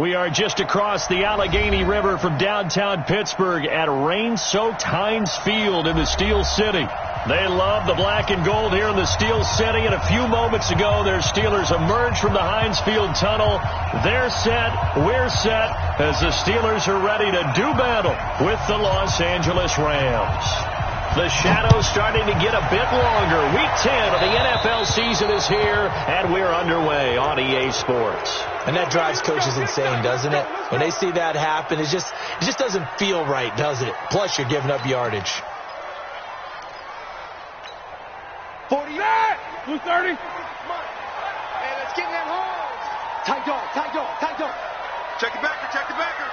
We are just across the Allegheny River from downtown Pittsburgh at rain-soaked Heinz Field in the Steel City. They love the black and gold here in the Steel City, and a few moments ago, their Steelers emerged from the Heinz Field tunnel. They're set, we're set, as the Steelers are ready to do battle with the Los Angeles Rams. The shadow's starting to get a bit longer. Week 10 of the NFL season is here, and we're underway on EA Sports. And that drives coaches insane, doesn't it? When they see that happen, it just doesn't feel right, does it? Plus, you're giving up yardage. 40. Blue 30. Hey, let's get in that hole. Tight dog, tight dog, tight dog. Check the backer, check the backer.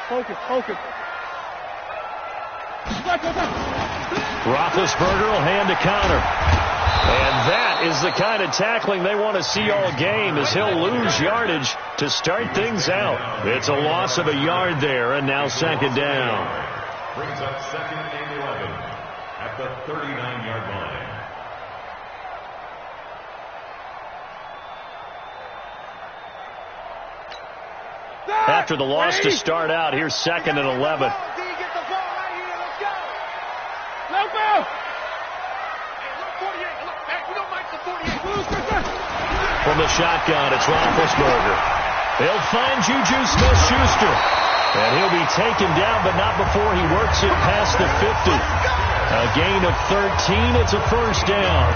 Focus, focus. Roethlisberger will hand a counter. And that is the kind of tackling they want to see all game, as he'll lose yardage to start things out. It's a loss of a yard there, and now second down. Brings up second and 11 at the 39-yard line. After the loss to start out, here's second and 11. From the shotgun, it's Roethlisberger. They'll find Juju Smith-Schuster. And he'll be taken down, but not before he works it past the 50. A gain of 13. It's a first down.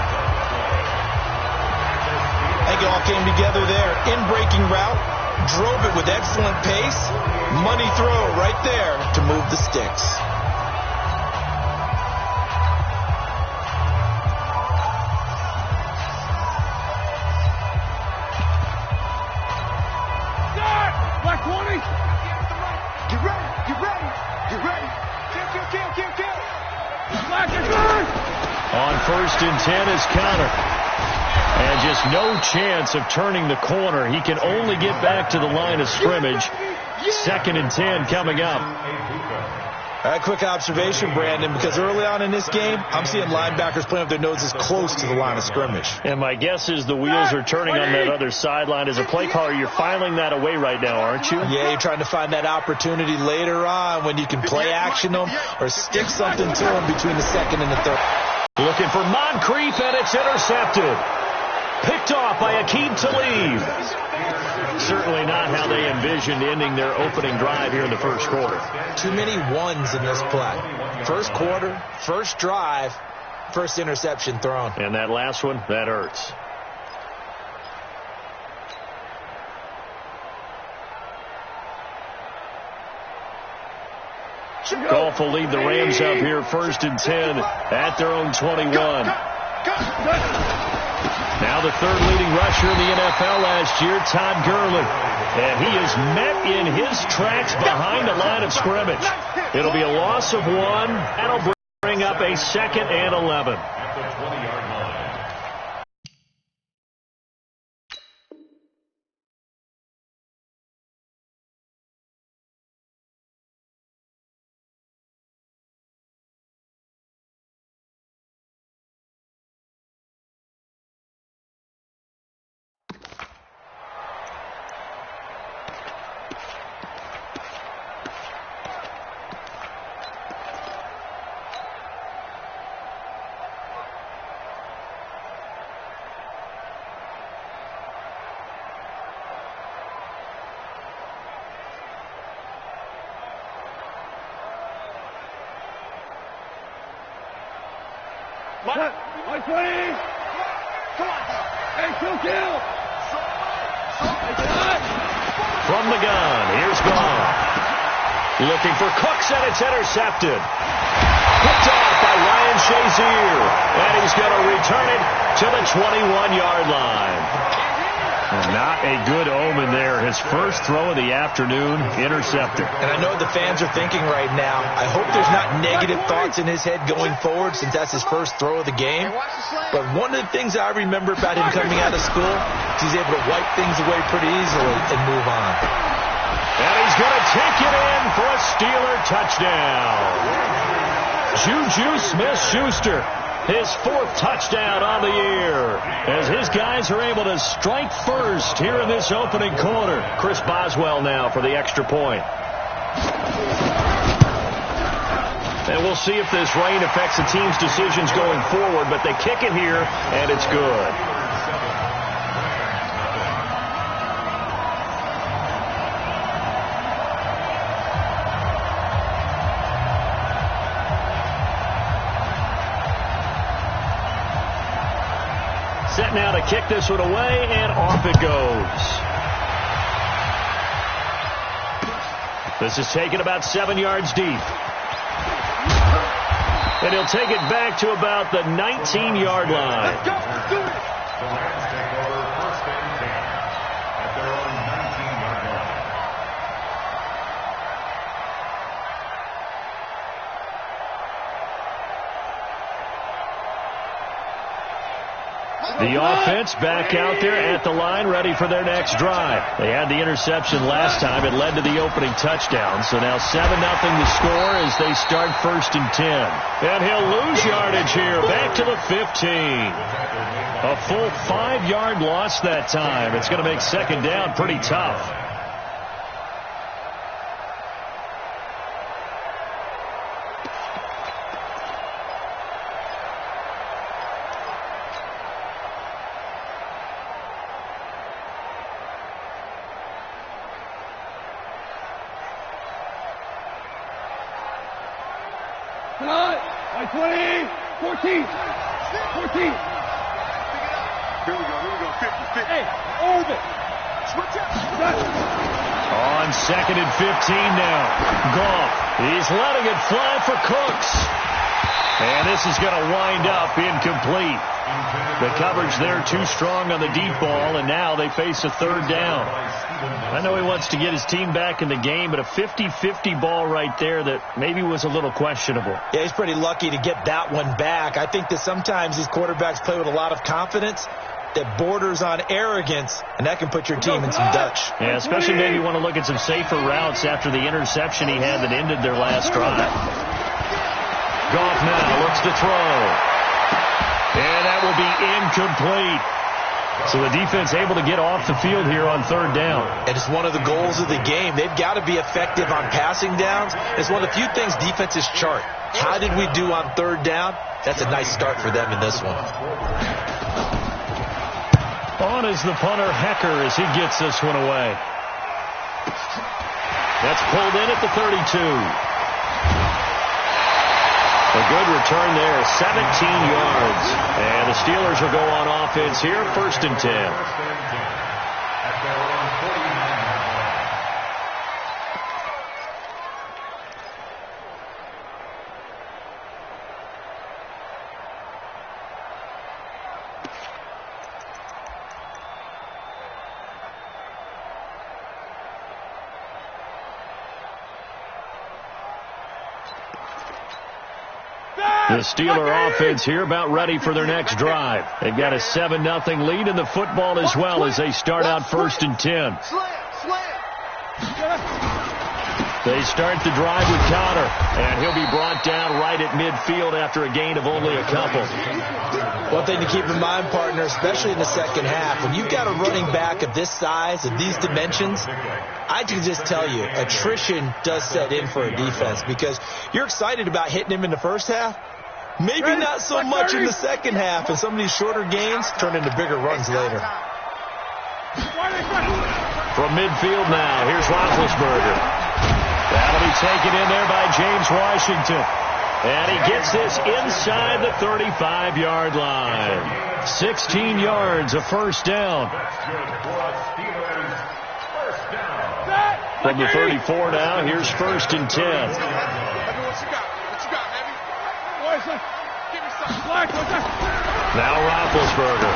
I think it all came together there. In-breaking route. Drove it with excellent pace. Money throw right there to move the sticks. Black 20. Get ready, get ready, get ready. Kill. Black is good. On first and 10 is Connor. And just no chance of turning the corner. He can only get back to the line of scrimmage. Second and 10 coming up. A quick observation, Brandon, because early on in this game, I'm seeing linebackers playing with their noses close to the line of scrimmage. And my guess is the wheels are turning on that other sideline. As a play caller, you're filing that away right now, aren't you? Yeah, you're trying to find that opportunity later on when you can play action them or stick something to them between the second and the third. Looking for Moncrief, and it's intercepted. Picked off by Aqib Talib. Certainly not how they envisioned ending their opening drive here in the first quarter. Too many ones in this play. First quarter, first drive, first interception thrown. And that last one, that hurts. Goff will lead the Rams up here first and 10 at their own 21. Now the third leading rusher in the NFL last year, Todd Gurley. And he is met in his tracks behind the line of scrimmage. It'll be a loss of one. That'll bring up a second and 11. At the 20-yard line. White 20. Come on. Hey, kill. From the gun, here's Goff. Looking for Cooks, and it's intercepted. Picked off by Ryan Shazier. And he's going to return it to the 21-yard line. Not a good omen there. His first throw of the afternoon, intercepted. And I know the fans are thinking right now, I hope there's not negative thoughts in his head going forward since that's his first throw of the game. But one of the things I remember about him coming out of school is he's able to wipe things away pretty easily and move on. And he's going to take it in for a Steeler touchdown. Juju Smith-Schuster His 4th touchdown on the year, as his guys are able to strike first here in this opening quarter. Chris Boswell now for the extra point. And we'll see if this rain affects the team's decisions going forward, but they kick it here, and it's good. Set now to kick this one away, and off it goes. This is taken about 7 yards deep. And he'll take it back to about the 19-yard line. The Rams take over 1st and 10 at their own 19-yard line. The offense back out there at the line, ready for their next drive. They had the interception last time. It led to the opening touchdown. So now 7-0 the score as they start 1st and 10. And he'll lose yardage here, back to the 15. A full 5-yard loss that time. It's going to make 2nd down pretty tough. Like 20, 14, 14. Here we go, 50, 50. Hey, over it. Switch up. On 2nd and 15 now. Goff, he's letting it fly for Cooks. And this is going to wind up incomplete. The coverage there too strong on the deep ball, and now they face a 3rd down. I know he wants to get his team back in the game, but a 50-50 ball right there that maybe was a little questionable. Yeah, he's pretty lucky to get that one back. I think that sometimes these quarterbacks play with a lot of confidence that borders on arrogance, and that can put your team in some Dutch. Yeah, especially maybe you want to look at some safer routes after the interception he had that ended their last drive. Goff now looks to throw. And that will be incomplete. So the defense able to get off the field here on 3rd down. And it's one of the goals of the game. They've got to be effective on passing downs. It's one of the few things defenses chart. How did we do on 3rd down? That's a nice start for them in this one. On is the punter, Hecker, as he gets this one away. That's pulled in at the 32. A good return there, 17 yards. And the Steelers will go on offense here, 1st and 10. At their own 49-yard line. The Steeler offense here about ready for their next drive. They've got a 7-0 lead in the football as well as they start out 1st and 10. They start the drive with Connor, and he'll be brought down right at midfield after a gain of only a couple. One thing to keep in mind, partner, especially in the second half, when you've got a running back of this size, of these dimensions, I can just tell you, attrition does set in for a defense because you're excited about hitting him in the first half. Maybe not so much in the second half, and some of these shorter gains turn into bigger runs later. From midfield now, here's Roethlisberger. That'll be taken in there by James Washington. And he gets this inside the 35-yard line. 16 yards, a 1st down. From the 34 now, here's 1st and 10. Now Roethlisberger.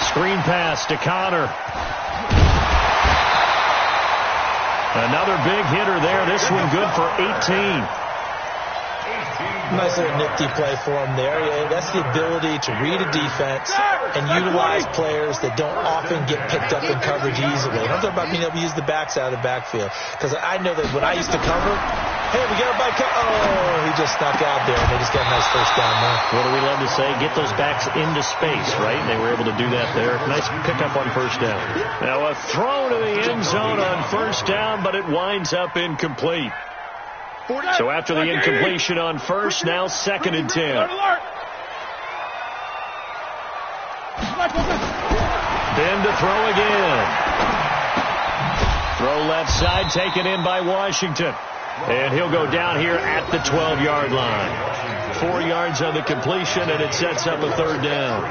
Screen pass to Connor. Another big hitter there. This one good for 18. Nice little nifty play for him there. Yeah, that's the ability to read a defense and utilize players that don't often get picked up in coverage easily. And I'm talking about being able to use the backside of the backfield. Because I know that when I used to cover, hey, we got a bike. Oh, he just snuck out there, and they just got a nice first down there. What do we love to say? Get those backs into space, right? And they were able to do that there. Nice pickup on first down. Now a throw to the end zone on first down, but it winds up incomplete. So after the incompletion on first, now 2nd and 10. Then to throw again. Throw left side, taken in by Washington. And he'll go down here at the 12-yard line. 4 yards on the completion, and it sets up a 3rd down.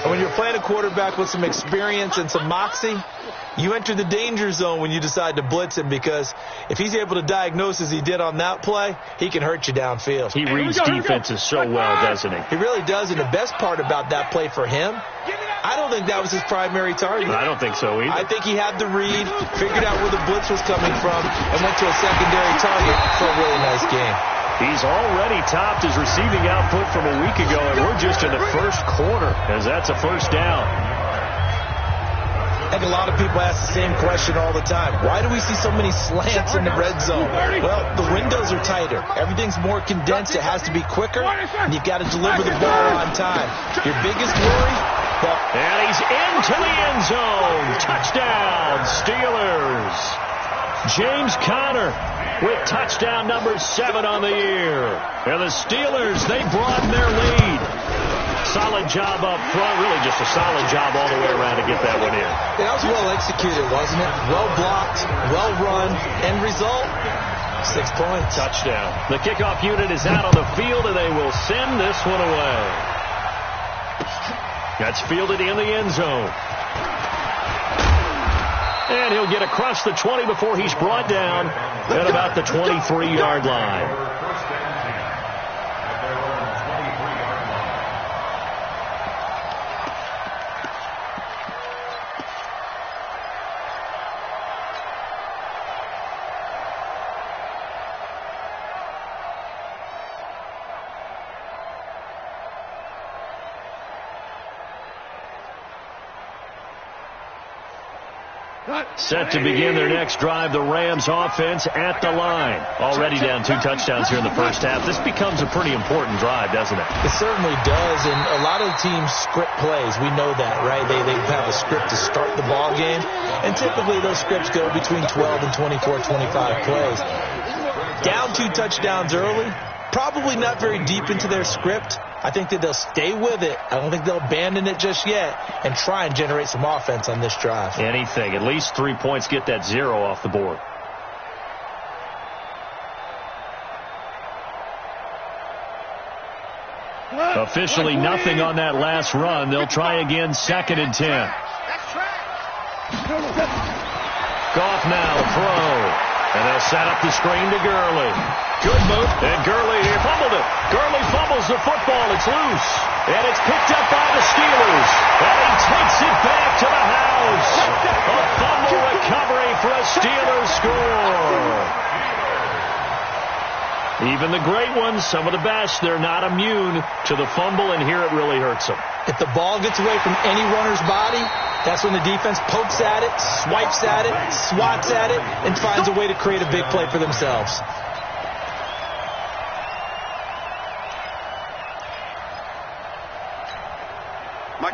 And when you're playing a quarterback with some experience and some moxie, you enter the danger zone when you decide to blitz him, because if he's able to diagnose as he did on that play, he can hurt you downfield. He reads defenses so well, doesn't he? He really does, and the best part about that play for him, I don't think that was his primary target. I don't think so either. I think he had the read, figured out where the blitz was coming from, and went to a secondary target for a really nice game. He's already topped his receiving output from a week ago, and we're just in the first quarter, as that's a 1st down. I think a lot of people ask the same question all the time. Why do we see so many slants in the red zone? Well, the windows are tighter. Everything's more condensed. It has to be quicker, and you've got to deliver the ball on time. Your biggest worry? Well, and he's into the end zone. Touchdown, Steelers. James Conner with touchdown number 7 on the year. And the Steelers, they broaden their lead. Solid job up front. Really just a solid job all the way around to get that one in. That was well executed, wasn't it? Well blocked, well run. End result, 6 points. Touchdown. The kickoff unit is out on the field, and they will send this one away. That's fielded in the end zone. And he'll get across the 20 before he's brought down at about the 23-yard line. Set to begin their next drive, the Rams offense at the line. Already down 2 touchdowns here in the first half. This becomes a pretty important drive, doesn't it? It certainly does, and a lot of the teams script plays. We know that, right? They have a script to start the ball game, and typically those scripts go between 12 and 24, 25 plays. Down 2 touchdowns early, probably not very deep into their script. I think that they'll stay with it. I don't think they'll abandon it just yet and try and generate some offense on this drive. Anything. At least 3 points, get that 0 off the board. Officially nothing on that last run. They'll try again, 2nd and 10. Goff now to throw. And they'll set up the screen to Gurley. Good move. And Gurley, he fumbled it. Gurley fumbles the football. It's loose. And it's picked up by the Steelers. And he takes it back to the house. A fumble recovery for a Steelers score. Even the great ones, some of the best, they're not immune to the fumble, and here it really hurts them. If the ball gets away from any runner's body, that's when the defense pokes at it, swipes at it, swats at it, and finds a way to create a big play for themselves.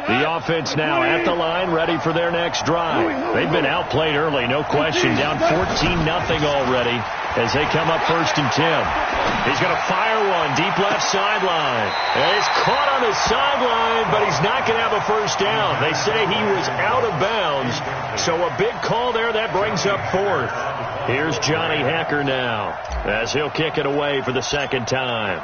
The offense now at the line, ready for their next drive. They've been outplayed early, no question. Down 14-0 already as they come up 1st and 10. He's going to fire one deep left sideline. And it's caught on the sideline, but he's not going to have a first down. They say he was out of bounds, so a big call there. That brings up 4th. Here's Johnny Hacker now as he'll kick it away for the 2nd time.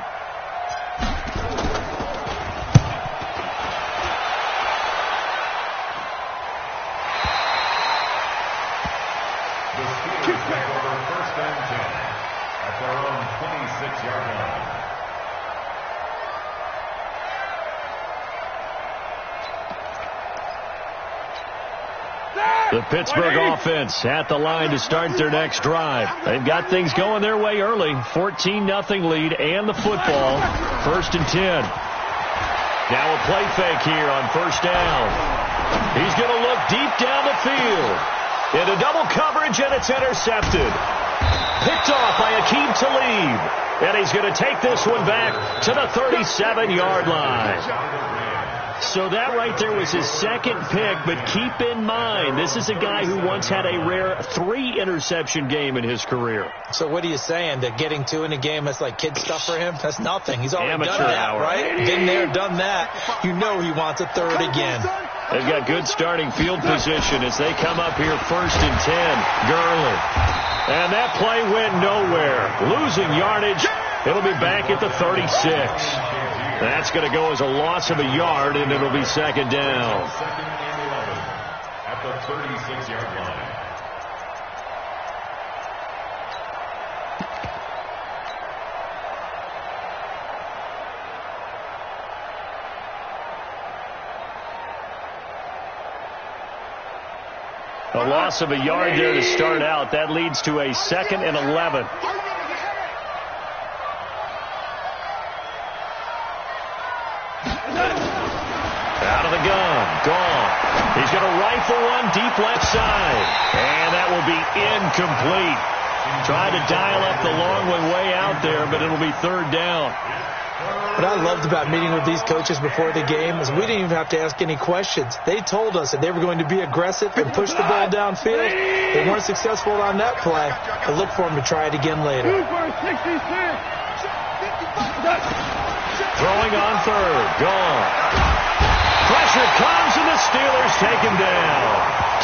The Pittsburgh offense at the line to start their next drive. They've got things going their way early. 14-0 lead and the football. 1st and 10. Now a play fake here on 1st down. He's going to look deep down the field. Into double coverage, and it's intercepted. Picked off by Aqib Talib. And he's going to take this one back to the 37-yard line. So that right there was his 2nd pick, but keep in mind, this is a guy who once had a rare 3-interception game in his career. So what are you saying, that getting 2 in a game, that's like kid stuff for him? That's nothing. He's already Amateur done that, hour. right? Been there, done that. You know he wants a 3rd again. They've got good starting field position as they come up here 1st and 10. Gurley. And that play went nowhere. Losing yardage. It'll be back at the 36. That's going to go as a loss of a yard, and it'll be 2nd down. 2nd and 11 at the 36-yard line. A loss of a yard there to start out. That leads to a 2nd and 11. Out of the gun. Gone. He's going to rifle one deep left side. And that will be incomplete. Tried to dial up the long one way out there, but it'll be 3rd down. What I loved about meeting with these coaches before the game is we didn't even have to ask any questions. They told us that they were going to be aggressive and push the ball downfield. They weren't successful on that play, but look for them to try it again later. Throwing on 3rd. Gone. Pressure comes, and the Steelers take him down.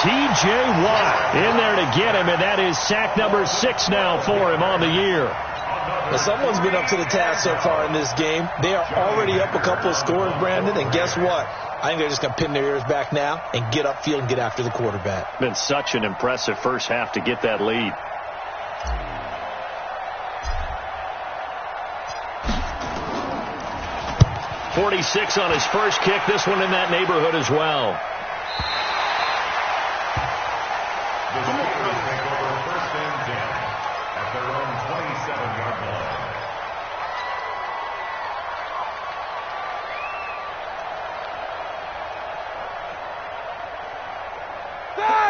T.J. Watt in there to get him, and that is sack number 6 now for him on the year. Now, someone's been up to the task so far in this game. They are already up a couple of scores, Brandon, and guess what? I think they're just going to pin their ears back now and get upfield and get after the quarterback. Been such an impressive first half to get that lead. .46 on his first kick. This one in that neighborhood as well. The Steelers take over 1st and 10 at their own 27-yard line.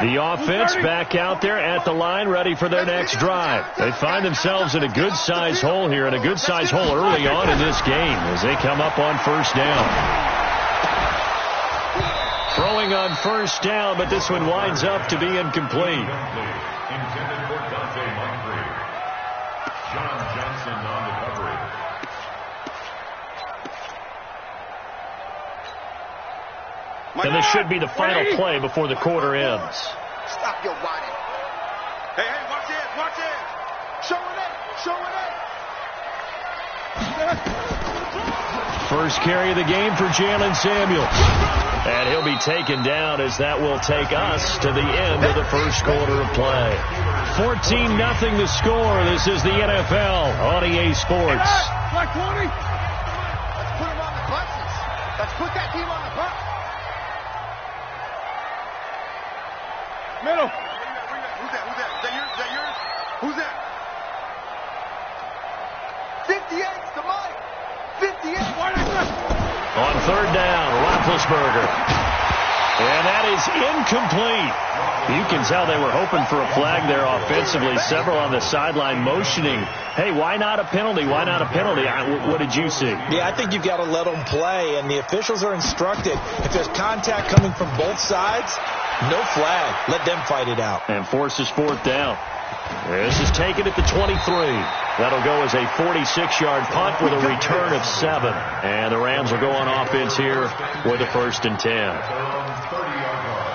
The offense back out there at the line, ready for their next drive. They find themselves in a good-sized hole here, and a good-sized hole early on in this game as they come up on 1st down. Throwing on 1st down, but this one winds up to be incomplete. Intended for Dante Moncrief. John Johnson on the coverage. And this should be the final play before the quarter ends. Stop your whining. Hey, watch it, watch it. Show it. First carry of the game for Jalen Samuels. And he'll be taken down as that will take us to the end of the first quarter of play. 14-0 the score. This is the NFL on EA Sports. Black 20. Let's put him on the buses. Let's put that team on the bus. Middle. Who's that? Is that yours? Who's that? 58's to Mike. 58. On 3rd down, Roethlisberger. And that is incomplete. You can tell they were hoping for a flag there offensively. Several on the sideline motioning, hey, why not a penalty? Why not a penalty? What did you see? Yeah, I think you've got to let them play, and the officials are instructed. If there's contact coming from both sides, no flag. Let them fight it out. And forces 4th down. This is taken at the 23. That'll go as a 46-yard punt with a return of 7. And the Rams will go on offense here with a 1st and 10. At their own 30-yard line.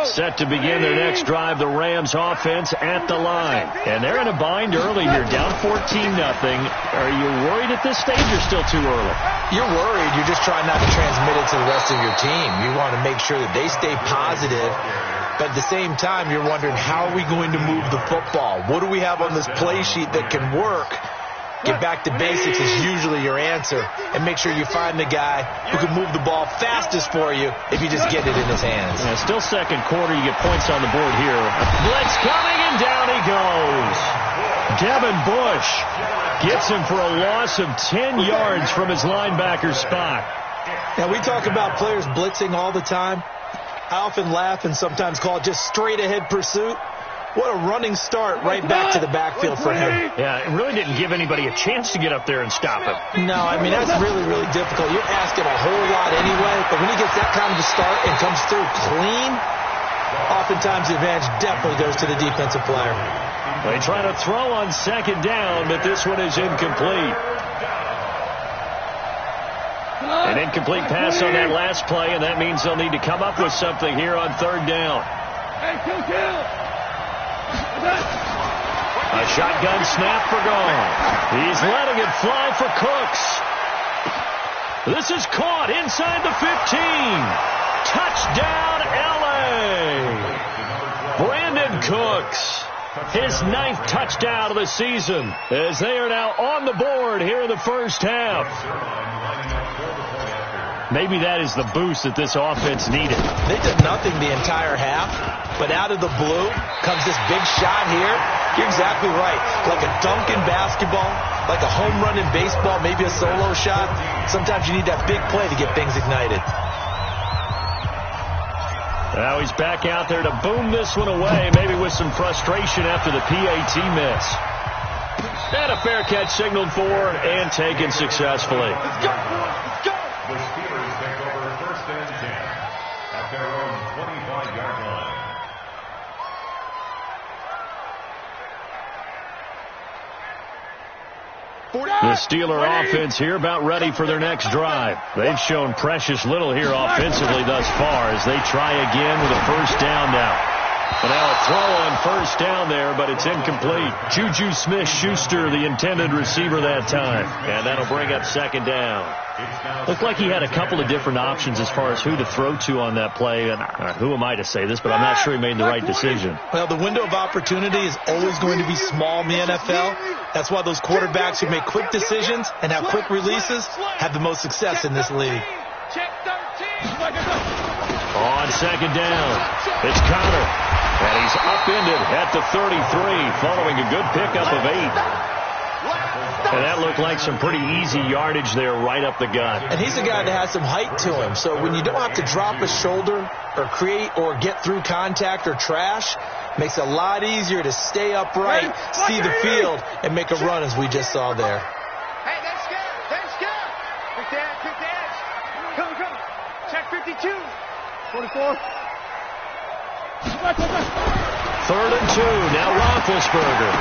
Set to begin their next drive, the Rams offense at the line. And they're in a bind early here, down 14-0. Are you worried at this stage or still too early? You're worried. You're just trying not to transmit it to the rest of your team. You want to make sure that they stay positive But at the same time, you're wondering, how are we going to move the football? What do we have on this play sheet that can work? Get back to basics is usually your answer. And make sure you find the guy who can move the ball fastest for you if you just get it in his hands. Yeah, still second quarter. You get points on the board here. Blitz coming, and down he goes. Devin Bush gets him for a loss of 10 yards from his linebacker spot. Now, we talk about players blitzing all the time. I often laugh and sometimes call it just straight-ahead pursuit. What a running start right back to the backfield for him. Yeah, it really didn't give anybody a chance to get up there and stop him. No, I mean, that's really, really difficult. You're asking a whole lot anyway, but when he gets that kind of a start and comes through clean, oftentimes the advantage definitely goes to the defensive player. They try to throw on second down, but this one is incomplete. An incomplete pass on that last play, and that means they'll need to come up with something here on third down. A shotgun snap for gone. He's letting it fly for Cooks. This is caught inside the 15. Touchdown, L.A. Brandon Cooks. His 9th touchdown of the season as they are now on the board here in the first half. Maybe that is the boost that this offense needed. They did nothing the entire half, but out of the blue comes this big shot here. You're exactly right. Like a dunk in basketball, like a home run in baseball, maybe a solo shot. Sometimes you need that big play to get things ignited. Now he's back out there to boom this one away, maybe with some frustration after the PAT miss. And a fair catch signaled for and taken successfully. Let's go, let's go. The Steelers take over first and 10 at their own 25-yard line. The Steeler offense here about ready for their next drive. They've shown precious little here offensively thus far as they try again with a first down now. And now a throw on first down there, but it's incomplete. Juju Smith-Schuster, the intended receiver that time. And that'll bring up second down. Looked like he had a couple of different options as far as who to throw to on that play. And who am I to say this, but I'm not sure he made the right decision. Well, the window of opportunity is always going to be small in the NFL. That's why those quarterbacks who make quick decisions and have quick releases have the most success in this league. On second down, it's Connor. And he's upended at the 33 following a good pickup of 8. And that looked like some pretty easy yardage there right up the gut. And he's a guy that has some height to him. So when you don't have to drop a shoulder or create or get through contact or trash, makes it a lot easier to stay upright, see the field, and make a run as we just saw there. Hey, that's good. That's good. Quick dash. Come. Check 52. 44. Third and 2. Now Roethlisberger.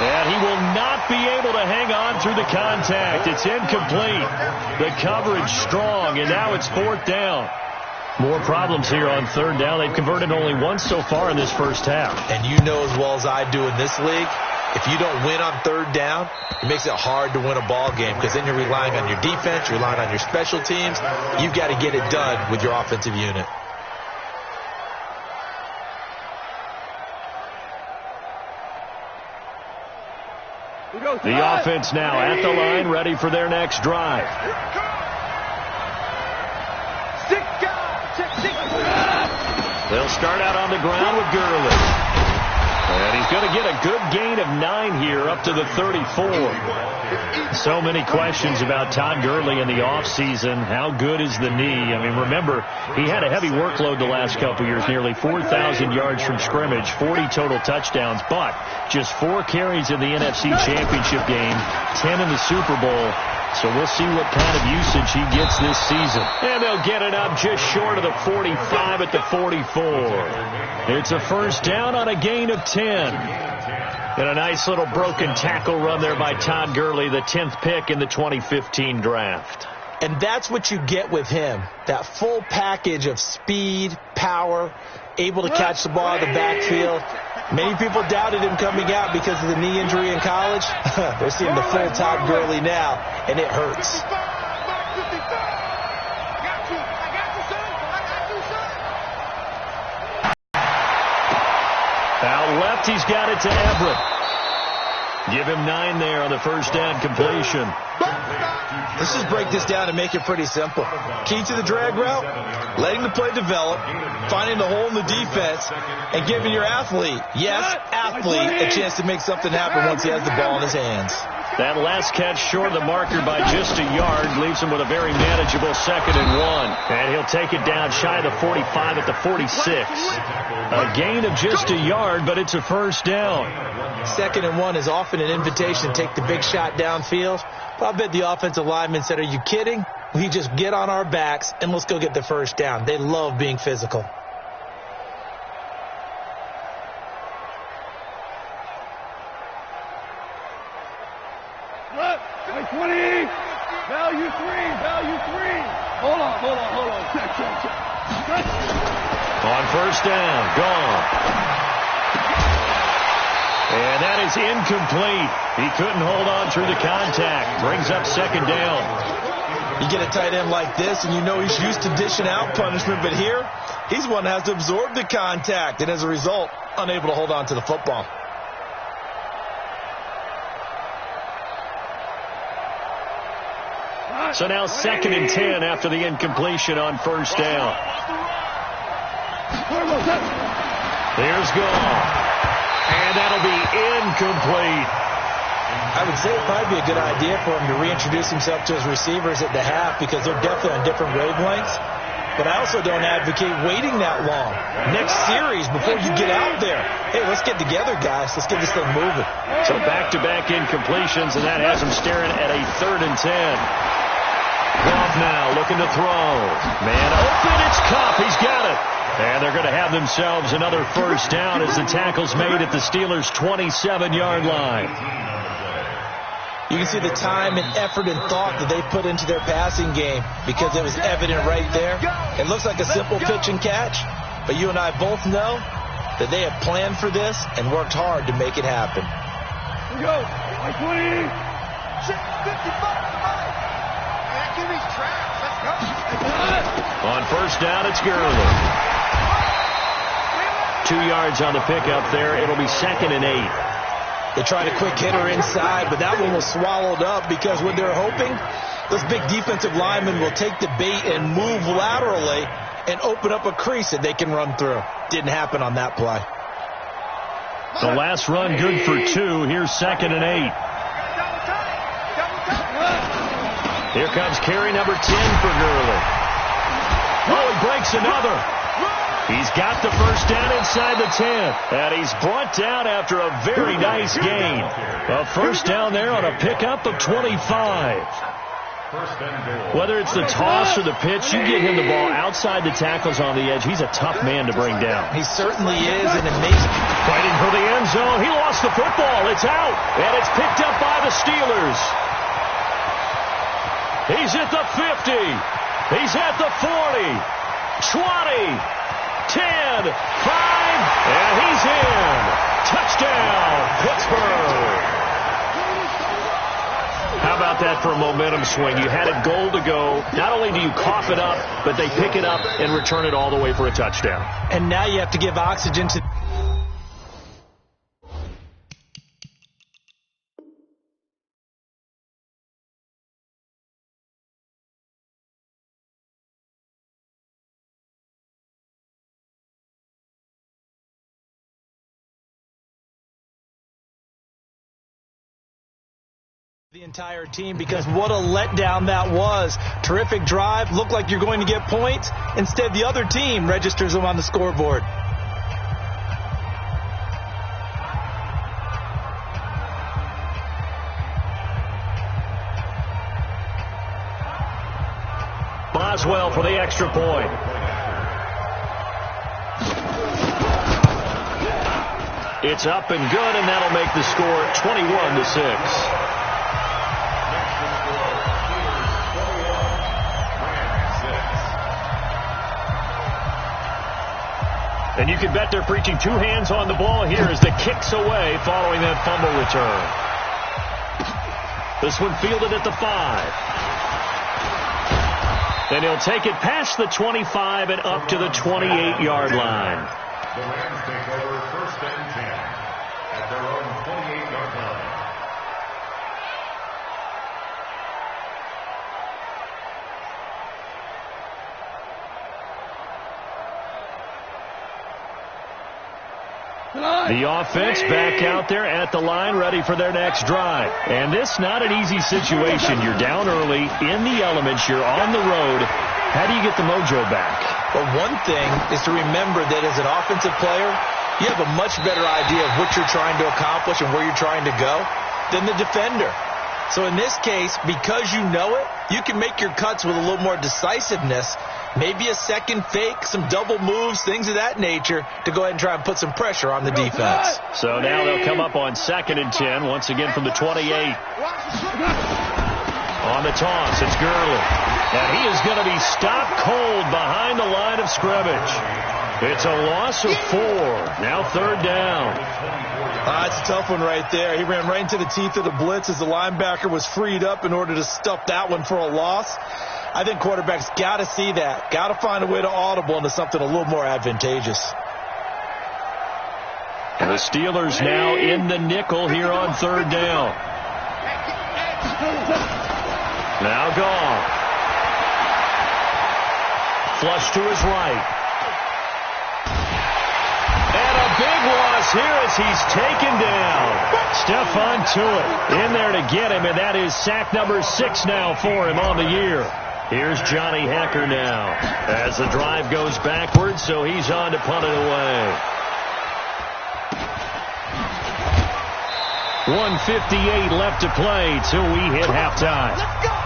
And he will not be able to hang on through the contact. It's incomplete. The coverage strong, and now it's fourth down. More problems here on third down. They've converted only once so far in this first half. And you know as well as I do in this league, if you don't win on third down, it makes it hard to win a ball game because then you're relying on your defense, you're relying on your special teams. You've got to get it done with your offensive unit. The offense now at the line, ready for their next drive. They'll start out on the ground with Gurley. And he's going to get a good gain of 9 here up to the 34. So many questions about Todd Gurley in the offseason. How good is the knee? I mean, remember, he had a heavy workload the last couple years, nearly 4,000 yards from scrimmage, 40 total touchdowns, but just 4 carries in the NFC Championship game, 10 in the Super Bowl. So we'll see what kind of usage he gets this season. And they'll get it up just short of the 45 at the 44. It's a first down on a gain of 10. And a nice little broken tackle run there by Todd Gurley, the 10th pick in the 2015 draft. And that's what you get with him, that full package of speed, power, able to catch the ball in the backfield. Many people doubted him coming out because of the knee injury in college. They're seeing the full Todd Gurley now, and it hurts. Out left, he's got it to Everett. Give him 9 there on the first down completion. Let's just break this down and make it pretty simple. Key to the drag route, letting the play develop, finding the hole in the defense, and giving your athlete, yes, athlete, a chance to make something happen once he has the ball in his hands. That last catch short of the marker by just a yard leaves him with a very manageable 2nd and 1. And he'll take it down shy of the 45 at the 46. A gain of just a yard, but it's a first down. 2nd and 1 is often an invitation to take the big shot downfield. But I bet the offensive lineman said, are you kidding? We just get on our backs and let's go get the first down. They love being physical. Value three. Hold on. Check. On first down, gone. And that is incomplete. He couldn't hold on through the contact. Brings up 2nd down. You get a tight end like this, and you know he's used to dishing out punishment, but here, he's one that has to absorb the contact, and as a result, unable to hold on to the football. So now 2nd and 10 after the incompletion on first down. Here's Gall. And that'll be incomplete. I would say it'd probably be a good idea for him to reintroduce himself to his receivers at the half because they're definitely on different wavelengths. But I also don't advocate waiting that long. Next series, before you get out there, hey, let's get together, guys. Let's get this thing moving. So back-to-back incompletions, and that has him staring at a 3rd and 10. Goff now looking to throw. Man open, it's Kupp. He's got it. And they're going to have themselves another first down as the tackle's made at the Steelers' 27-yard line. You can see the time and effort and thought that they put into their passing game because it was evident right there. It looks like a simple pitch and catch, but you and I both know that they have planned for this and worked hard to make it happen. Here we go. 20. 55. On first down, it's Gurley. 2 yards on the pickup there. It'll be 2nd and 8. They tried a quick hitter inside, but that one was swallowed up because when they're hoping, those big defensive linemen will take the bait and move laterally and open up a crease that they can run through. Didn't happen on that play. The last run good for 2. Here's 2nd and 8. Here comes carry number 10 for Gurley. Oh, he breaks another. He's got the first down inside the 10. And he's brought down after a very nice gain. A first down there on a pickup of 25. Whether it's the toss or the pitch, you get him the ball outside the tackles on the edge. He's a tough man to bring down. He certainly is, and amazing. Fighting for the end zone. He lost the football. It's out. And it's picked up by the Steelers. He's at the 50. He's at the 40. 20. 10. 5. And he's in. Touchdown, Pittsburgh. How about that for a momentum swing? You had it goal to go. Not only do you cough it up, but they pick it up and return it all the way for a touchdown. And now you have to give oxygen to... the entire team, because what a letdown that was. Terrific drive. Looked like you're going to get points. Instead, the other team registers them on the scoreboard. Boswell for the extra point. It's up and good, and that'll make the score 21-6. And you can bet they're preaching two hands on the ball here as the kick's away following that fumble return. This one fielded at the 5. Then he'll take it past the 25 and up to the 28-yard line. The Rams take over 1st and 10 at their own 28-yard line. The offense back out there at the line, ready for their next drive. And this not an easy situation. You're down early, in the elements, you're on the road. How do you get the mojo back? Well, one thing is to remember that as an offensive player, you have a much better idea of what you're trying to accomplish and where you're trying to go than the defender. So in this case, because you know it, you can make your cuts with a little more decisiveness. Maybe a second fake, some double moves, things of that nature to go ahead and try and put some pressure on the defense. So now they'll come up on 2nd and 10, once again from the 28. On the toss, it's Gurley. And he is going to be stopped cold behind the line of scrimmage. It's a loss of 4. Now 3rd down. It's a tough one right there. He ran right into the teeth of the blitz as the linebacker was freed up in order to stuff that one for a loss. I think quarterbacks got to see that. Got to find a way to audible into something a little more advantageous. And the Steelers now in the nickel here on 3rd down. Now gone. Flush to his right. And a big loss here as he's taken down. Stephon Tuitt in there to get him, and that is sack number 6 now for him on the year. Here's Johnny Hecker now as the drive goes backwards, so he's on to punt it away. 1:58 left to play till we hit halftime. Let's go!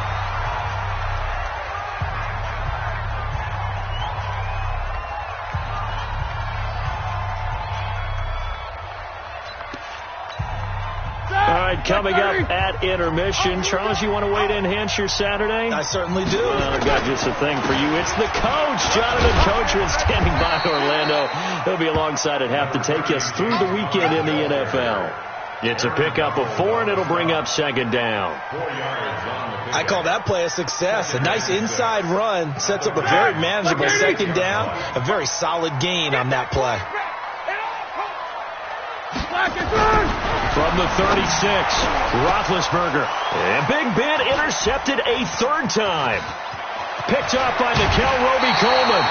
Coming up at intermission. Charles, you want to wait to enhance your Saturday? I certainly do. I've got just a thing for you. It's the coach, Jonathan Coachman, standing by Orlando. He'll be alongside at half to take us through the weekend in the NFL. It's a pickup of 4, and it'll bring up 2nd down. I call that play a success. A nice inside run sets up a very manageable 2nd down. A very solid gain on that play. From the 36, Roethlisberger. And Big Ben intercepted a 3rd time. Picked up by Nickel Roby-Coleman.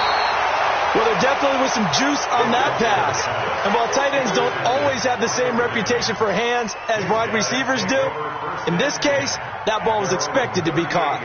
Well, there definitely was some juice on that pass. And while tight ends don't always have the same reputation for hands as wide receivers do, in this case, that ball was expected to be caught.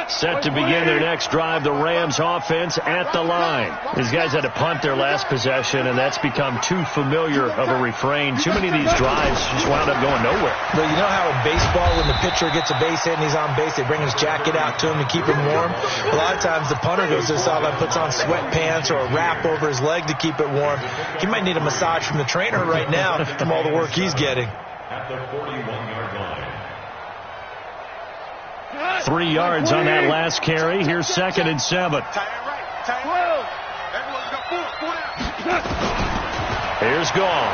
Set to begin their next drive, the Rams offense at the line. These guys had to punt their last possession, and that's become too familiar of a refrain. Too many of these drives just wound up going nowhere. But you know how in baseball, when the pitcher gets a base hit and he's on base, they bring his jacket out to him to keep him warm? A lot of times the punter goes to the sideline, puts on sweatpants or a wrap over his leg to keep it warm. He might need a massage from the trainer right now from all the work he's getting. At the 41-yard line. 3 yards on that last carry. Here's 2nd and 7. Here's Gall.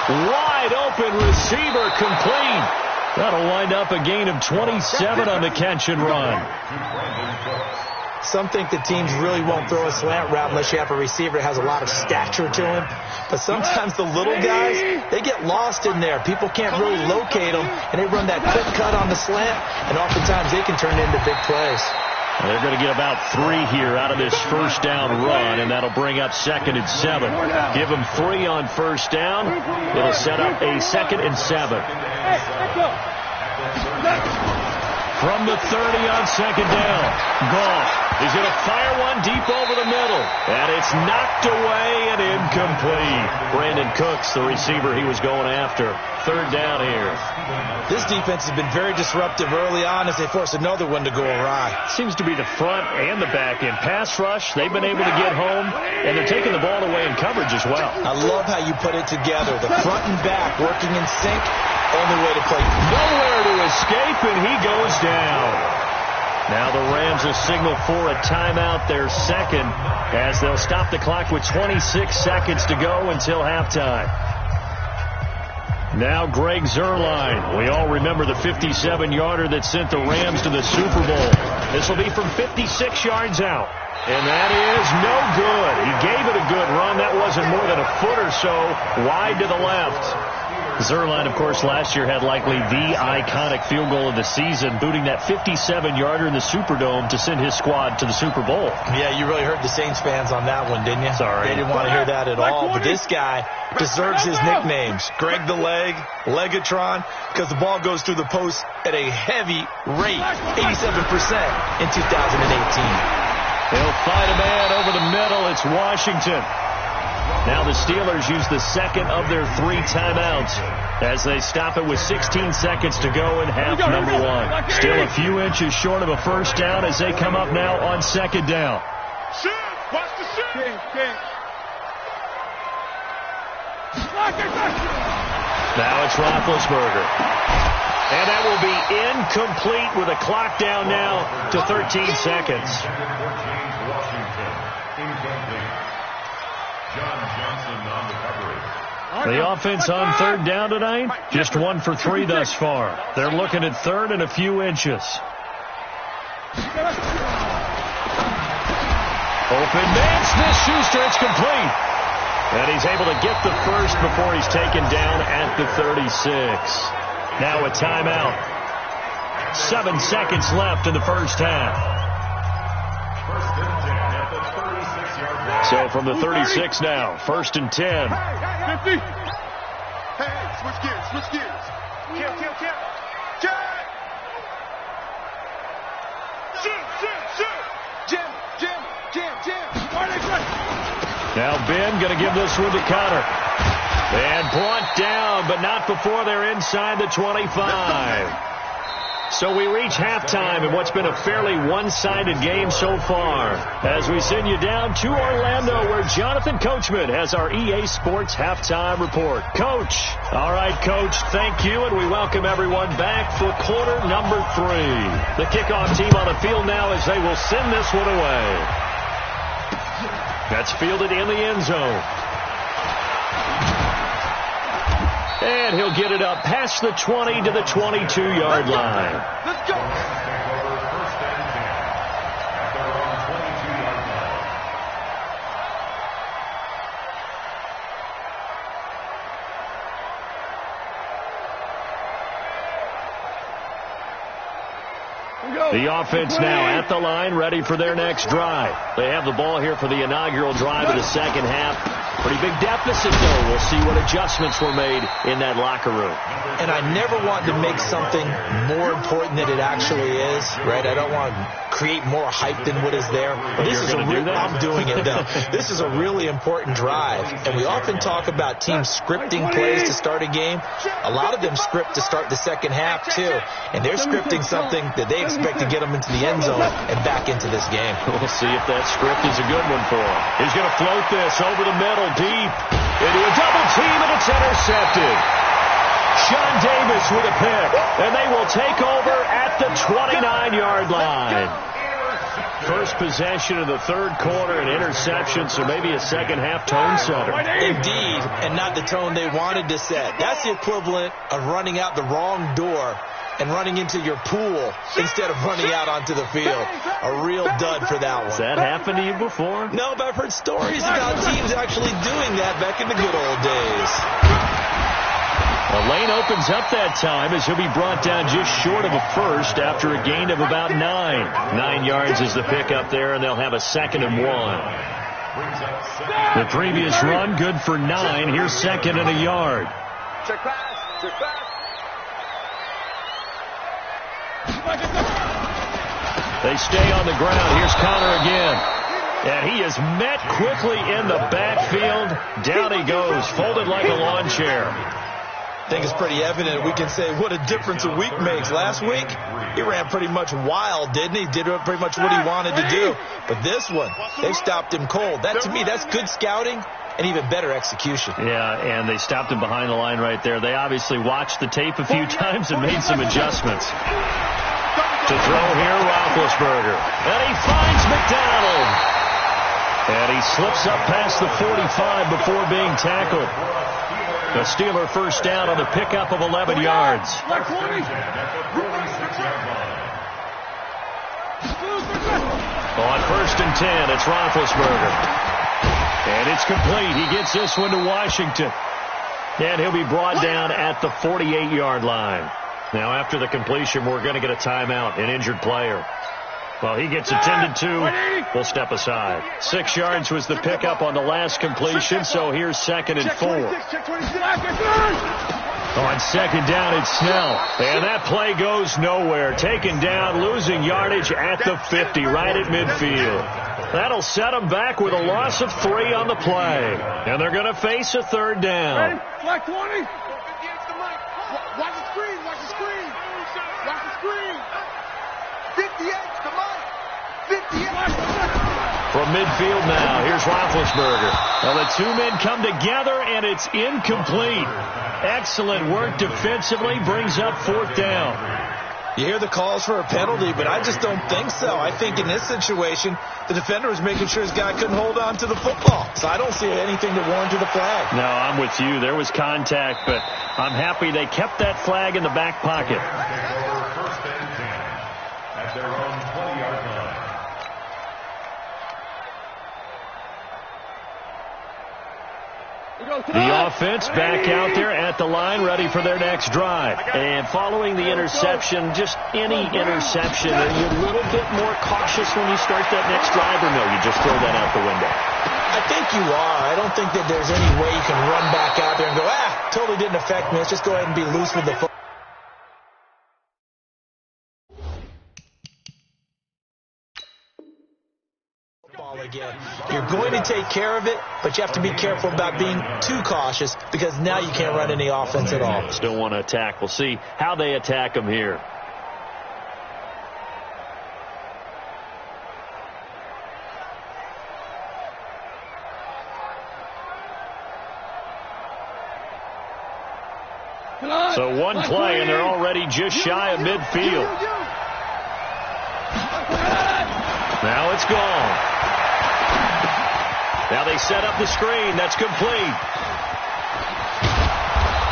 Wide open receiver complete. That'll wind up a gain of 27 on the catch and run. Some think that teams really won't throw a slant route unless you have a receiver that has a lot of stature to him. But sometimes the little guys, they get lost in there. People can't really locate them, and they run that quick cut on the slant, and oftentimes they can turn into big plays. They're going to get about 3 here out of this 1st down run, and that'll bring up 2nd and 7. Give them 3 on 1st down. It'll set up a 2nd and 7. From the 30 on 2nd down, Goff is going to fire one deep over the middle, and it's knocked away and incomplete. Brandon Cooks, the receiver he was going after. 3rd down here. This defense has been very disruptive early on as they force another one to go awry. Seems to be the front and the back end. Pass rush, they've been able to get home, and they're taking the ball away in coverage as well. I love how you put it together. The front and back working in sync. Only way to play. Nowhere to escape, and he goes down. Now the Rams will signal for a timeout, their 2nd, as they'll stop the clock with 26 seconds to go until halftime. Now Greg Zuerlein. We all remember the 57-yarder that sent the Rams to the Super Bowl. This will be from 56 yards out. And that is no good. He gave it a good run. That wasn't more than a foot or so wide to the left. Zuerlein, of course, last year had likely the iconic field goal of the season, booting that 57-yarder in the Superdome to send his squad to the Super Bowl. Yeah, you really hurt the Saints fans on that one, didn't you? Sorry. They didn't want to hear that at all. But this guy deserves his nicknames. Greg the Leg, Legatron, because the ball goes through the post at a heavy rate, 87% in 2018. He'll find a man over the middle. It's Washington. Now the Steelers use the second of their 3 timeouts as they stop it with 16 seconds to go in half number 1. Still a few inches short of a first down as they come up now on second down. Watch the shoot. Now it's Roethlisberger. And that will be incomplete with a clock down now to 13 seconds. The offense on third down tonight, just 1 for 3 thus far. They're looking at third and a few inches. Open man, Smith-Schuster, it's complete. And he's able to get the first before he's taken down at the 36. Now a timeout. 7 seconds left in the first half. So from the 36 now, 1st and 10. 50. Hey, switch gears. Kill. Shoot. Jim. Now Ben going to give this one to Connor. And brought down, but not before they're inside the 25. So we reach halftime in what's been a fairly one-sided game so far. As we send you down to Orlando, where Jonathan Coachman has our EA Sports Halftime Report. Coach. All right, Coach, thank you, and we welcome everyone back for quarter number 3. The kickoff team on the field now as they will send this one away. That's fielded in the end zone. And he'll get it up past the 20 to the 22-yard line. Let's go. The offense now at the line, ready for their next drive. They have the ball here for the inaugural drive of the second half. Pretty big deficit, though. We'll see what adjustments were made in that locker room. And I never want to make something more important than it actually is, right? I don't want to create more hype than what is there. This is I'm doing it, though. This is a really important drive. And we often talk about teams scripting plays to start a game. A lot of them script to start the second half, too. And they're scripting something that they expect to get them into the end zone and back into this game. We'll see if that script is a good one for him. He's going to float this over the middle, deep, into a double team, and it's intercepted. Sean Davis with a pick, and they will take over at the 29-yard line. First possession of the third quarter, an interception, so maybe a second-half tone setter. Indeed, and not the tone they wanted to set. That's the equivalent of running out the wrong door and running into your pool instead of running out onto the field. A real dud for that one. Has that happened to you before? No, but I've heard stories about teams actually doing that back in the good old days. The lane opens up that time as he'll be brought down just short of a first after a gain of about 9. 9 yards is the pickup there, and they'll have a 2nd and 1. The previous run, good for 9. Here's 2nd and a yard. Check pass. They stay on the ground. Here's Connor again. And he is met quickly in the backfield. Down he goes, folded like a lawn chair. I think it's pretty evident. We can say what a difference a week makes. Last week, he ran pretty much wild, didn't he? Did pretty much what he wanted to do. But this one, they stopped him cold. That, to me, that's good scouting and even better execution. Yeah, and they stopped him behind the line right there. They obviously watched the tape a few times and made some adjustments. To throw here, Roethlisberger. And he finds McDonald. And he slips up past the 45 before being tackled. The Steeler first down on the pickup of 11 yards. On 1st and 10, it's Roethlisberger. And it's complete. He gets this one to Washington. And he'll be brought down at the 48-yard line. Now, after the completion, we're going to get a timeout, an injured player. Well, he gets attended to. We'll step aside. 6 yards was the pickup on the last completion, so here's 2nd and 4. On 2nd down, it's Snell. And that play goes nowhere. Taken down, losing yardage at the 50, right at midfield. That'll set them back with a loss of 3 on the play. And they're going to face a 3rd down. Flag 20. Watch the screen. Watch the screen. Watch the screen. 58. Come on. 58. From midfield now, here's Roethlisberger. Well, the 2 men come together, and it's incomplete. Excellent work defensively, brings up 4th down. You hear the calls for a penalty, but I just don't think so. I think in this situation, the defender was making sure his guy couldn't hold on to the football. So I don't see anything that warranted a flag. No, I'm with you. There was contact, but I'm happy they kept that flag in the back pocket. First and 10 at their own 20-yard line. The offense back out there at the line, ready for their next drive. And following the interception, just any interception, are you a little bit more cautious when you start that next drive, or no, you just throw that out the window? I think you are. I don't think that there's any way you can run back out there and go, totally didn't affect me. Let's just go ahead and be loose with the football. Again. You're going to take care of it, but you have to be careful about being too cautious because now you can't run any offense at all. Still want to attack. We'll see how they attack them here. So one play, and they're already just shy of midfield. Now it's gone. Now they set up the screen. That's complete.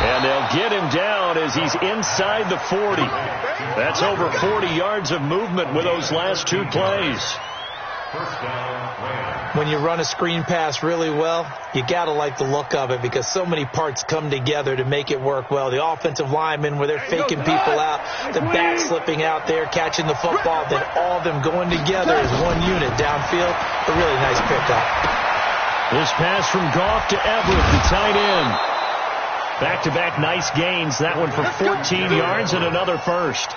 And they'll get him down as he's inside the 40. That's over 40 yards of movement with those last 2 plays. When you run a screen pass really well, you got to like the look of it because so many parts come together to make it work well. The offensive linemen where they're faking people out, the back slipping out there, catching the football, then all of them going together as one unit downfield. A really nice pickup. This pass from Goff to Everett, the tight end. Back-to-back nice gains. That one for 14 yards and another first.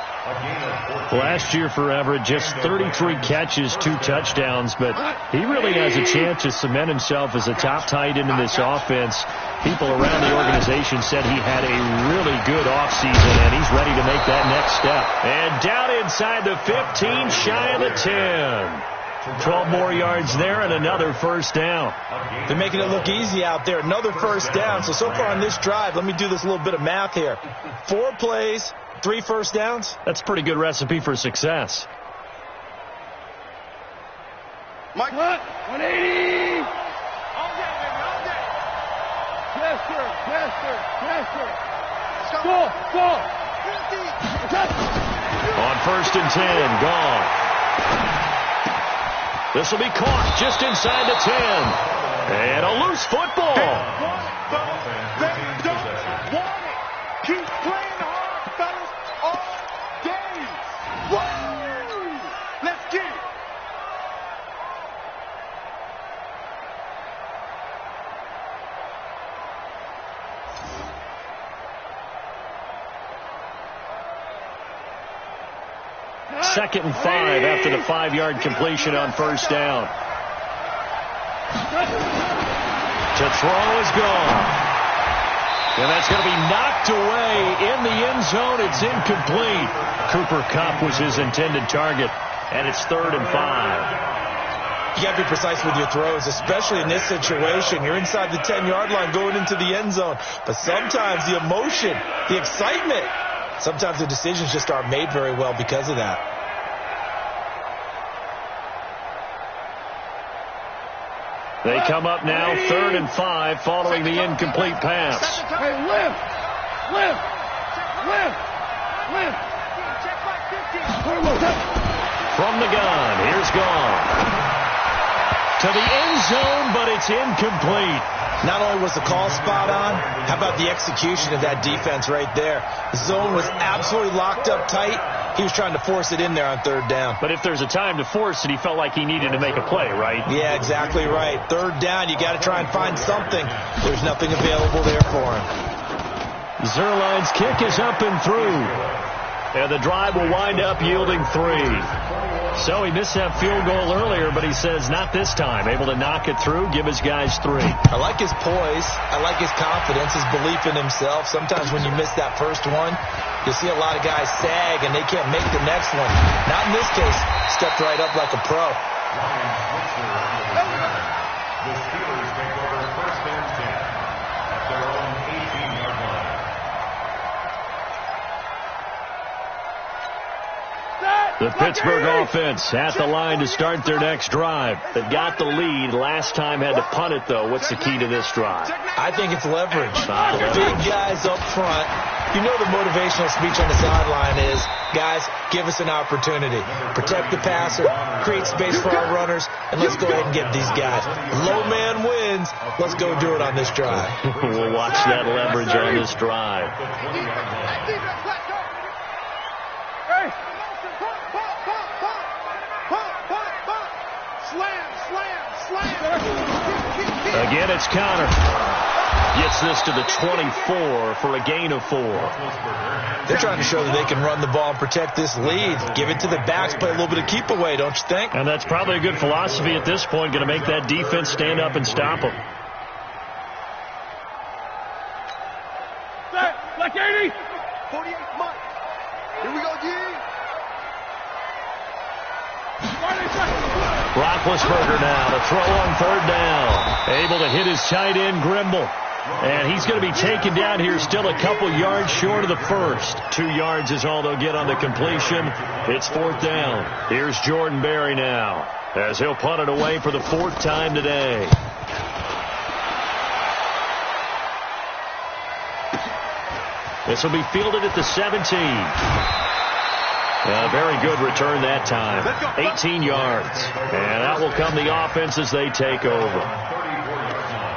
Last year for Everett, just 33 catches, 2 touchdowns, but he really has a chance to cement himself as a top tight end in this offense. People around the organization said he had a really good offseason, and he's ready to make that next step. And down inside the 15, shy of the 10. 12 more yards there and another first down. They're making it look easy out there. Another first down. So far on this drive, let me do this little bit of math here. 4 plays, 3 first downs. That's a pretty good recipe for success. Mike, 180. All day, baby, all day. Yes, sir. Yes, sir. Yes, sir. Go. 50. On 1st and 10, gone. This will be caught just inside the 10. And a loose football. They don't want it. Keep playing hard, fellas, all day. Woo! Let's get it. Second and 5 after the 5-yard completion on first down. To throw is gone. And that's going to be knocked away in the end zone. It's incomplete. Cooper Kupp was his intended target, and it's 3rd and 5. You got to be precise with your throws, especially in this situation. You're inside the 10-yard line going into the end zone. But sometimes the emotion, the excitement, sometimes the decisions just aren't made very well because of that. They come up now 3rd and 5 following the incomplete pass. Hey, lift. From the gun, here's Goff. To the end zone, but it's incomplete. Not only was the call spot on, how about the execution of that defense right there? The zone was absolutely locked up tight. He was trying to force it in there on 3rd down. But if there's a time to force it, he felt like he needed to make a play, right? Yeah, exactly right. 3rd down, you got to try and find something. There's nothing available there for him. Zerline's kick is up and through. And the drive will wind up yielding 3. So he missed that field goal earlier, but he says not this time. Able to knock it through, give his guys 3. I like his poise. I like his confidence, his belief in himself. Sometimes when you miss that first one, you see a lot of guys sag and they can't make the next one. Not in this case. Stepped right up like a pro. The Steelers take over 1st and 10 at their own 18-yard line. The Pittsburgh offense at the line to start their next drive. They've got the lead. Last time had to punt it, though. What's the key to this drive? I think it's leverage. Big guys up front. You know the motivational speech on the sideline is, guys, give us an opportunity. Protect the passer, create space for our runners, and let's go ahead and get these guys. Low man wins. Let's go do it on this drive. We'll watch that leverage on this drive. Again, it's Connor. Gets this to the 24 for a gain of 4. They're trying to show that they can run the ball and protect this lead. Give it to the backs, play a little bit of keep away, don't you think? And that's probably a good philosophy at this point. Going to make that defense stand up and stop them. Like 80. 48, Mike. Here we go, G. Roethlisberger now to throw on 3rd down. Able to hit his tight end, Grimble. And he's going to be taken down here, still a couple yards short of the first. 2 yards is all they'll get on the completion. It's 4th down. Here's Jordan Berry now, as he'll punt it away for the 4th time today. This will be fielded at the 17. A very good return that time. 18 yards. And out will come the offense as they take over.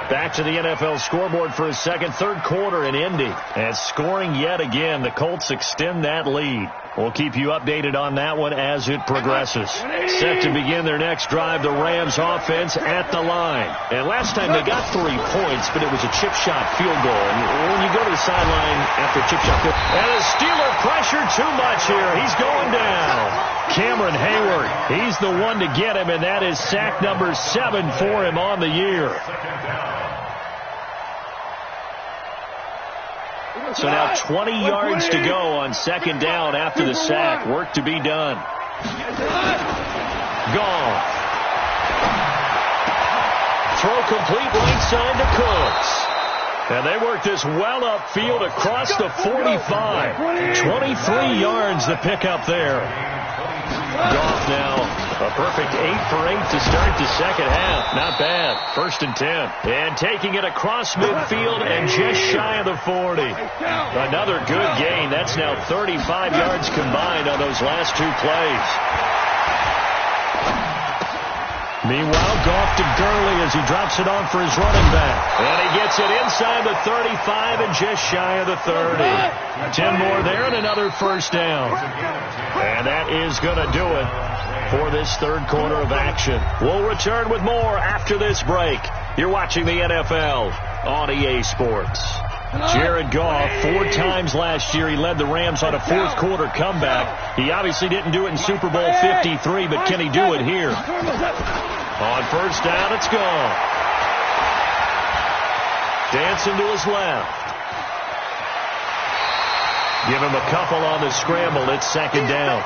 Back to the NFL scoreboard for a second, 3rd quarter in Indy. And scoring yet again. The Colts extend that lead. We'll keep you updated on that one as it progresses. Set to begin their next drive, the Rams offense at the line. And last time they got 3 points, but it was a chip shot field goal. And when you go to the sideline after a chip shot field, and a Steeler pressure too much here. He's going down. Cameron Hayward, he's the one to get him, and that is sack number 7 for him on the year. So now 20 yards to go on 2nd down after the sack. Work to be done. Gone. Throw complete right side to Cooks. And they work this well upfield across the 45. 23 yards to pick up there. Goff now a perfect 8 for 8 to start the second half. Not bad. 1st and 10. And taking it across midfield and just shy of the 40. Another good gain. That's now 35 yards combined on those last 2 plays. Meanwhile, Goff to Gurley as he drops it on for his running back. And he gets it inside the 35 and just shy of the 30. 10 more there and another 1st down. And that is going to do it for this 3rd quarter of action. We'll return with more after this break. You're watching the NFL on EA Sports. Jared Goff, 4 times last year, he led the Rams on a 4th quarter comeback. He obviously didn't do it in Super Bowl 53, but can he do it here? On 1st down, it's gone. Dancing to his left. Give him a couple on the scramble. It's 2nd down.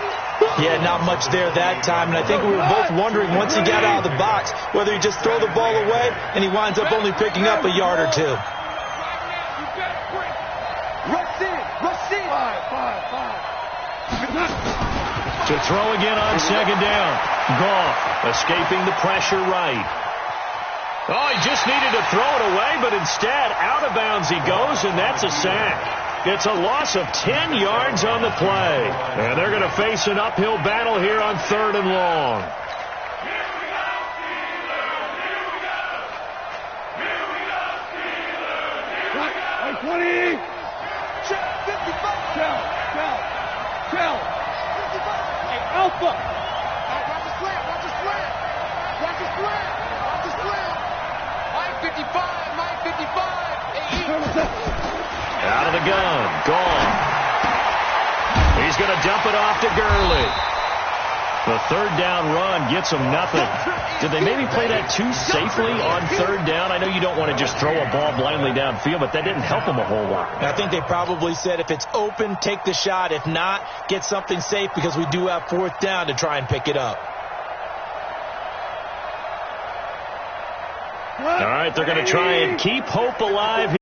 Yeah, not much there that time, and I think we were both wondering once he got out of the box whether he just throw the ball away and he winds up only picking up a yard or 2. To throw again on 2nd down. Goff escaping the pressure right. Oh, he just needed to throw it away, but instead, out of bounds he goes, and that's a sack. It's a loss of 10 yards on the play. And they're going to face an uphill battle here on 3rd and long. Alpha! Watch the slant! Watch the slant! Watch the slant! Watch the slant! Mike 55! Mike 55! Out of the gun. Gone. He's going to dump it off to Gurley. The 3rd down run gets him nothing. Did they maybe play that too safely on 3rd down? I know you don't want to just throw a ball blindly downfield, but that didn't help him a whole lot. I think they probably said if it's open, take the shot. If not, get something safe because we do have 4th down to try and pick it up. All right, they're going to try and keep hope alive